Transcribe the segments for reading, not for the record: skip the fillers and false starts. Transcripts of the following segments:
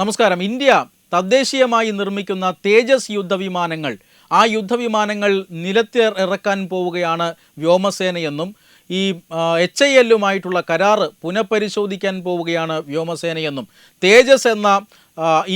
നമസ്കാരം. ഇന്ത്യ തദ്ദേശീയമായി നിർമ്മിക്കുന്ന തേജസ് യുദ്ധവിമാനങ്ങൾ, ആ യുദ്ധവിമാനങ്ങൾ നിലത്തിറക്കാൻ പോവുകയാണ് വ്യോമസേനയെന്നും ഈ HALലുമായിട്ടുള്ള കരാറ് പുനഃപരിശോധിക്കാൻ പോവുകയാണ് വ്യോമസേനയെന്നും തേജസ് എന്ന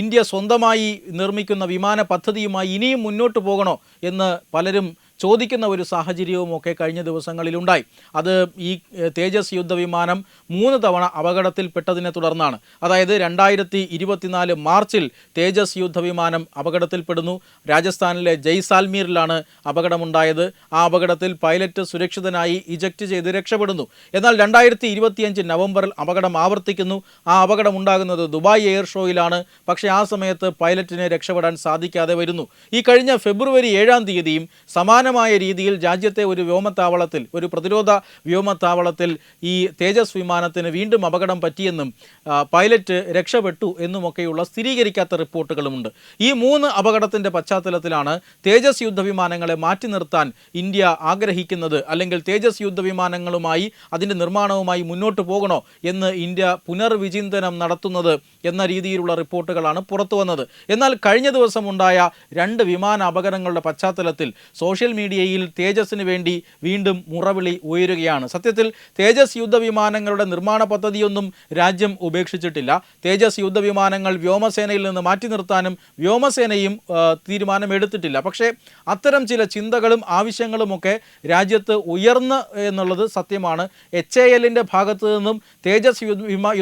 ഇന്ത്യ സ്വന്തമായി നിർമ്മിക്കുന്ന വിമാന പദ്ധതിയുമായി ഇനിയും മുന്നോട്ട് പോകണോ എന്ന് പലരും ചോദിക്കുന്ന ഒരു സാഹചര്യവുമൊക്കെ കഴിഞ്ഞ ദിവസങ്ങളിലുണ്ടായി. അത് ഈ തേജസ് യുദ്ധവിമാനം 3 തവണ അപകടത്തിൽപ്പെട്ടതിനെ തുടർന്നാണ്. അതായത് 2024 മാർച്ചിൽ തേജസ് യുദ്ധവിമാനം അപകടത്തിൽപ്പെടുന്നു. രാജസ്ഥാനിലെ ജയ്സാൽമീറിലാണ് അപകടമുണ്ടായത്. ആ അപകടത്തിൽ പൈലറ്റ് സുരക്ഷിതനായി ഇജക്റ്റ് ചെയ്ത് രക്ഷപ്പെടുന്നു. എന്നാൽ 2025 നവംബറിൽ അപകടം ആവർത്തിക്കുന്നു. ആ അപകടം ഉണ്ടാകുന്നത് ദുബായ് എയർ ഷോയിലാണ്. പക്ഷേ ആ സമയത്ത് പൈലറ്റിനെ രക്ഷപ്പെടാൻ സാധിക്കാതെ വരുന്നു. ഈ കഴിഞ്ഞ ഫെബ്രുവരി 7-ാം തീയതിയും സമാനമായ രീതിയിൽ രാജ്യത്തെ ഒരു വ്യോമത്താവളത്തിൽ, ഒരു പ്രതിരോധ വ്യോമത്താവളത്തിൽ ഈ തേജസ് വിമാനത്തിന് വീണ്ടും അപകടം പറ്റിയെന്നും പൈലറ്റ് രക്ഷപ്പെട്ടു എന്നുമൊക്കെയുള്ള സ്ഥിരീകരിക്കാത്ത റിപ്പോർട്ടുകളുമുണ്ട്. ഈ 3 അപകടത്തിൻ്റെ പശ്ചാത്തലത്തിലാണ് തേജസ് യുദ്ധവിമാനങ്ങളെ മാറ്റി നിർത്താൻ ഇന്ത്യ ആഗ്രഹിക്കുന്നത്, അല്ലെങ്കിൽ തേജസ് യുദ്ധവിമാനങ്ങളുമായി അതിൻ്റെ നിർമ്മാണവുമായി മുന്നോട്ട് പോകണോ എന്ന് ഇന്ത്യ പുനർവിചിന്തനം നടത്തുന്നത് എന്ന രീതിയിലുള്ള റിപ്പോർട്ടുകളാണ് പുറത്തു വന്നത്. എന്നാൽ കഴിഞ്ഞ ദിവസം ഉണ്ടായ 2 വിമാന അപകടങ്ങളുടെ പശ്ചാത്തലത്തിൽ സോഷ്യൽ മീഡിയയിൽ തേജസിന് വേണ്ടി വീണ്ടും മുറവിളി ഉയരുകയാണ്. സത്യത്തിൽ തേജസ് യുദ്ധവിമാനങ്ങളുടെ നിർമ്മാണ പദ്ധതിയൊന്നും രാജ്യം ഉപേക്ഷിച്ചിട്ടില്ല. തേജസ് യുദ്ധവിമാനങ്ങൾ വ്യോമസേനയിൽ നിന്ന് മാറ്റി നിർത്താനും വ്യോമസേനയും തീരുമാനമെടുത്തിട്ടില്ല. പക്ഷേ അത്തരം ചില ചിന്തകളും ആവശ്യങ്ങളുമൊക്കെ രാജ്യത്ത് ഉയർന്ന് എന്നുള്ളത് സത്യമാണ്. HALൻ്റെ ഭാഗത്തു നിന്നും തേജസ്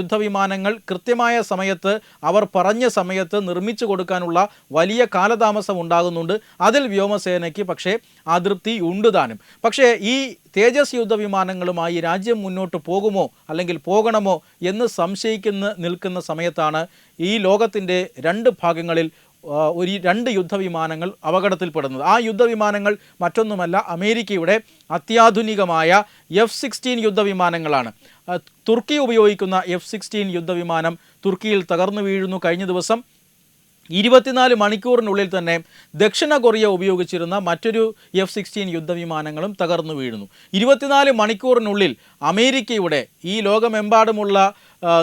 യുദ്ധവിമാനങ്ങൾ കൃത്യമായ സമയത്ത്, അവർ പറഞ്ഞ സമയത്ത് നിർമ്മിച്ചു കൊടുക്കാനുള്ള വലിയ കാലതാമസം ഉണ്ടാകുന്നുണ്ട്. അതിൽ വ്യോമസേനയ്ക്ക് പക്ഷേ അതൃപ്തി ഉണ്ട് താനും. പക്ഷേ ഈ തേജസ് യുദ്ധവിമാനങ്ങളുമായി രാജ്യം മുന്നോട്ട് പോകുമോ അല്ലെങ്കിൽ പോകണമോ എന്ന് നിൽക്കുന്ന സമയത്താണ് ഈ ലോകത്തിൻ്റെ 2 ഭാഗങ്ങളിൽ 2 യുദ്ധവിമാനങ്ങൾ അപകടത്തിൽപ്പെടുന്നത്. ആ യുദ്ധവിമാനങ്ങൾ മറ്റൊന്നുമല്ല, അമേരിക്കയുടെ അത്യാധുനികമായ F-16 യുദ്ധവിമാനങ്ങളാണ്. തുർക്കി ഉപയോഗിക്കുന്ന F-16 യുദ്ധവിമാനം തുർക്കിയിൽ തകർന്നു വീഴുന്നു. കഴിഞ്ഞ ദിവസം 24 മണിക്കൂറിനുള്ളിൽ തന്നെ ദക്ഷിണ കൊറിയ ഉപയോഗിച്ചിരുന്ന മറ്റൊരു F-16 യുദ്ധവിമാനങ്ങളും തകർന്നു വീഴുന്നു. 24 മണിക്കൂറിനുള്ളിൽ അമേരിക്കയുടെ, ഈ ലോകമെമ്പാടുമുള്ള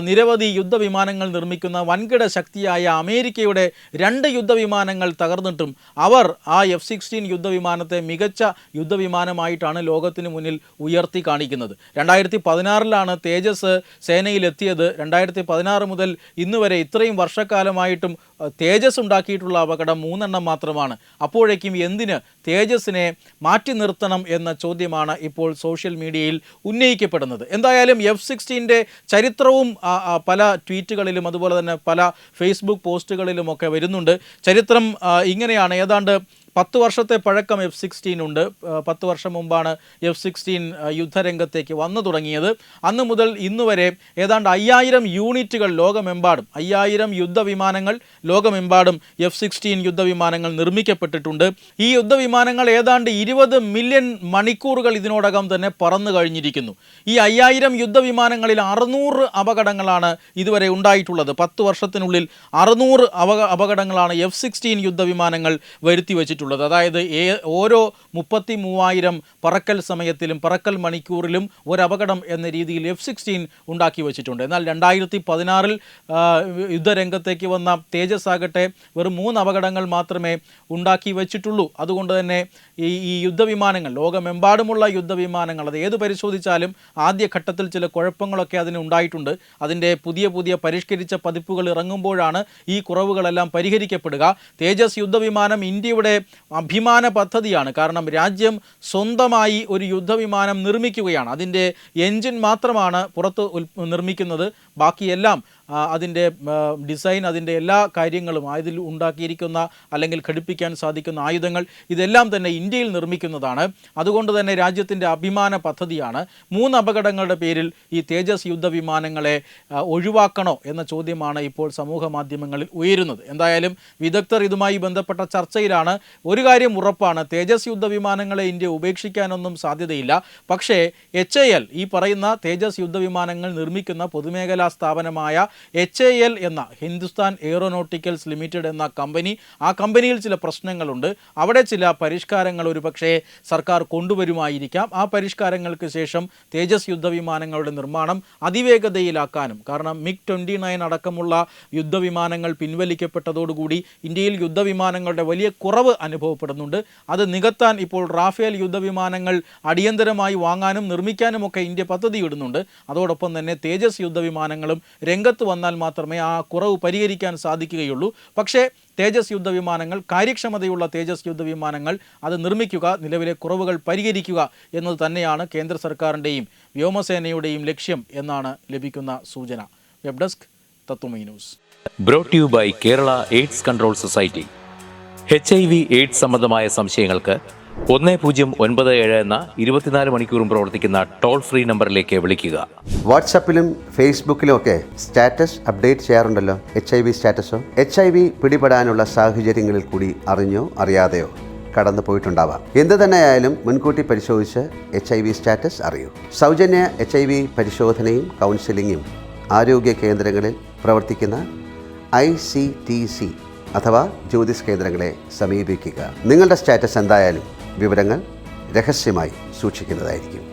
നിരവധി യുദ്ധവിമാനങ്ങൾ നിർമ്മിക്കുന്ന വൻകിട ശക്തിയായ അമേരിക്കയുടെ 2 യുദ്ധവിമാനങ്ങൾ തകർന്നിട്ടും അവർ ആ F-16 യുദ്ധവിമാനത്തെ മികച്ച യുദ്ധവിമാനമായിട്ടാണ് ലോകത്തിന് മുന്നിൽ ഉയർത്തി കാണിക്കുന്നത്. 2016 തേജസ് സേനയിലെത്തിയത്. 2016 മുതൽ ഇന്ന് വരെ ഇത്രയും വർഷക്കാലമായിട്ടും തേജസ് ഉണ്ടാക്കിയിട്ടുള്ള അപകടം 3 എണ്ണം മാത്രമാണ്. അപ്പോഴേക്കും എന്തിന് തേജസിനെ മാറ്റി നിർത്തണം എന്ന ചോദ്യമാണ് ഇപ്പോൾ സോഷ്യൽ മീഡിയയിൽ ഉന്നയിക്കപ്പെടുന്നത്. എന്തായാലും F-16ൻ്റെ ചരിത്രവും പല ട്വീറ്റുകളിലും അതുപോലെ തന്നെ പല ഫേസ്ബുക്ക് പോസ്റ്റുകളിലുമൊക്കെ വരുന്നുണ്ട്. ചരിത്രം ഇങ്ങനെയാണ്. ഏതാണ്ട് 10 വർഷത്തെ പഴക്കം F-16 ഉണ്ട്. 10 വർഷം മുമ്പാണ് F-16 യുദ്ധരംഗത്തേക്ക് വന്നു തുടങ്ങിയത്. അന്ന് മുതൽ ഇന്ന് വരെ ഏതാണ്ട് 5000 യൂണിറ്റുകൾ ലോകമെമ്പാടും, 5000 യുദ്ധവിമാനങ്ങൾ ലോകമെമ്പാടും F-16 യുദ്ധവിമാനങ്ങൾ നിർമ്മിക്കപ്പെട്ടിട്ടുണ്ട്. ഈ യുദ്ധവിമാനങ്ങൾ ഏതാണ്ട് 20 മില്യൺ മണിക്കൂറുകൾ ഇതിനോടകം തന്നെ പറന്നു കഴിഞ്ഞിരിക്കുന്നു. ഈ 5000 യുദ്ധവിമാനങ്ങളിൽ 600 അപകടങ്ങളാണ് ഇതുവരെ ഉണ്ടായിട്ടുള്ളത്. 10 വർഷത്തിനുള്ളിൽ 600 അപകടങ്ങളാണ് F-16 യുദ്ധവിമാനങ്ങൾ വരുത്തി വച്ചിട്ടുള്ളത്. അതായത് ഓരോ 33,000 പറക്കൽ സമയത്തിലും പറക്കൽ മണിക്കൂറിലും ഒരപകടം എന്ന രീതിയിൽ F-16 ഉണ്ടാക്കി വച്ചിട്ടുണ്ട്. എന്നാൽ 2016 യുദ്ധരംഗത്തേക്ക് വന്ന തേജസ് ആകട്ടെ വെറും 3 അപകടങ്ങൾ മാത്രമേ ഉണ്ടാക്കി വച്ചിട്ടുള്ളൂ. അതുകൊണ്ട് തന്നെ ഈ യുദ്ധവിമാനങ്ങൾ, ലോകമെമ്പാടുമുള്ള യുദ്ധവിമാനങ്ങൾ, അത് ഏത് പരിശോധിച്ചാലും ആദ്യഘട്ടത്തിൽ ചില കുഴപ്പങ്ങളൊക്കെ അതിന് ഉണ്ടായിട്ടുണ്ട്. അതിൻ്റെ പുതിയ പരിഷ്കരിച്ച പതിപ്പുകൾ ഇറങ്ങുമ്പോഴാണ് ഈ കുറവുകളെല്ലാം പരിഹരിക്കപ്പെടുക. തേജസ് യുദ്ധവിമാനം ഇന്ത്യയുടെ അഭിമാന പദ്ധതിയാണ്. കാരണം രാജ്യം സ്വന്തമായി ഒരു യുദ്ധവിമാനം നിർമ്മിക്കുകയാണ്. അതിൻ്റെ എൻജിൻ മാത്രമാണ് പുറത്ത് നിർമ്മിക്കുന്നത്. ബാക്കിയെല്ലാം അതിൻ്റെ ഡിസൈൻ, അതിൻ്റെ എല്ലാ കാര്യങ്ങളും, അതിൽ ഉണ്ടാക്കിയിരിക്കുന്ന അല്ലെങ്കിൽ ഘടിപ്പിക്കാൻ സാധിക്കുന്ന ആയുധങ്ങൾ, ഇതെല്ലാം തന്നെ ഇന്ത്യയിൽ നിർമ്മിക്കുന്നതാണ്. അതുകൊണ്ട് തന്നെ രാജ്യത്തിൻ്റെ അഭിമാന പദ്ധതിയാണ്. 3 അപകടങ്ങളുടെ പേരിൽ ഈ തേജസ് യുദ്ധവിമാനങ്ങളെ ഒഴിവാക്കണോ എന്ന ചോദ്യമാണ് ഇപ്പോൾ സമൂഹ മാധ്യമങ്ങളിൽ ഉയരുന്നത്. എന്തായാലും വിദഗ്ധർ ഇതുമായി ബന്ധപ്പെട്ട ചർച്ചയിലാണ്. ഒരു കാര്യം ഉറപ്പാണ്, തേജസ് യുദ്ധവിമാനങ്ങളെ ഇന്ത്യ ഉപേക്ഷിക്കാനൊന്നും സാധ്യതയില്ല. പക്ഷേ HAL, ഈ പറയുന്ന തേജസ് യുദ്ധവിമാനങ്ങൾ നിർമ്മിക്കുന്ന പൊതുമേഖലാ സ്ഥാപനമായ HAL എന്ന ഹിന്ദുസ്ഥാൻ എയ്റോനോട്ടിക്കൽസ് ലിമിറ്റഡ് എന്ന കമ്പനി, ആ കമ്പനിയിൽ ചില പ്രശ്നങ്ങളുണ്ട്. അവിടെ ചില പരിഷ്കാരങ്ങൾ ഒരുപക്ഷേ സർക്കാർ കൊണ്ടുവരുമായിരിക്കാം. ആ പരിഷ്കാരങ്ങൾക്ക് ശേഷം തേജസ് യുദ്ധവിമാനങ്ങളുടെ നിർമ്മാണം അതിവേഗതയിലാക്കാനും, കാരണം MiG-29 അടക്കമുള്ള യുദ്ധവിമാനങ്ങൾ പിൻവലിക്കപ്പെട്ടതോടുകൂടി ഇന്ത്യയിൽ യുദ്ധവിമാനങ്ങളുടെ വലിയ കുറവ് അനുഭവപ്പെടുന്നുണ്ട്. അത് നികത്താൻ ഇപ്പോൾ റാഫേൽ യുദ്ധവിമാനങ്ങൾ അടിയന്തരമായി വാങ്ങാനും നിർമ്മിക്കാനുമൊക്കെ ഇന്ത്യ പദ്ധതിയിടുന്നുണ്ട്. അതോടൊപ്പം തന്നെ തേജസ് യുദ്ധവിമാനങ്ങളും രംഗത്ത് വന്നാൽ മാത്രമേ ആ കുറവ് പരിഹരിക്കാൻ സാധിക്കുകയുള്ളൂ. പക്ഷേ തേജസ് യുദ്ധവിമാനങ്ങൾ, കാര്യക്ഷമതയുള്ള തേജസ് യുദ്ധവിമാനങ്ങൾ അത് നിർമ്മിക്കുക, നിലവിലെ കുറവുകൾ പരിഹരിക്കുക എന്നത് തന്നെയാണ് കേന്ദ്ര സർക്കാരിൻ്റെയും വ്യോമസേനയുടെയും ലക്ഷ്യം എന്നാണ് ലഭിക്കുന്ന സൂചന. Web desk Tatwamayi news. Brought you by Kerala AIDS control society. HIV AIDS സംബന്ധമായ സംശയങ്ങൾക്ക് 1097 എന്ന 24 മണിക്കൂറും പ്രവർത്തിക്കുന്ന ടോൾ ഫ്രീ നമ്പറിലേക്ക് വിളിക്കുക. വാട്സാപ്പിലും ഫേസ്ബുക്കിലും ഒക്കെ സ്റ്റാറ്റസ് അപ്ഡേറ്റ് ചെയ്യാറുണ്ടല്ലോ. HIV സ്റ്റാറ്റസോ HIV പിടിപെടാനുള്ള സാഹചര്യങ്ങളിൽ കൂടി അറിഞ്ഞോ അറിയാതെയോ കടന്നു പോയിട്ടുണ്ടാവാം. എന്ത് തന്നെയായാലും മുൻകൂട്ടി പരിശോധിച്ച് HIV സ്റ്റാറ്റസ് അറിയൂ. സൗജന്യ HIV പരിശോധനയും കൗൺസിലിങ്ങും ആരോഗ്യ കേന്ദ്രങ്ങളിൽ പ്രവർത്തിക്കുന്ന ICTC അഥവാ ജ്യോതിസ് കേന്ദ്രങ്ങളെ സമീപിക്കുക. നിങ്ങളുടെ സ്റ്റാറ്റസ് എന്തായാലും വിവരങ്ങൾ രഹസ്യമായി സൂക്ഷിക്കുന്നതായിരിക്കും.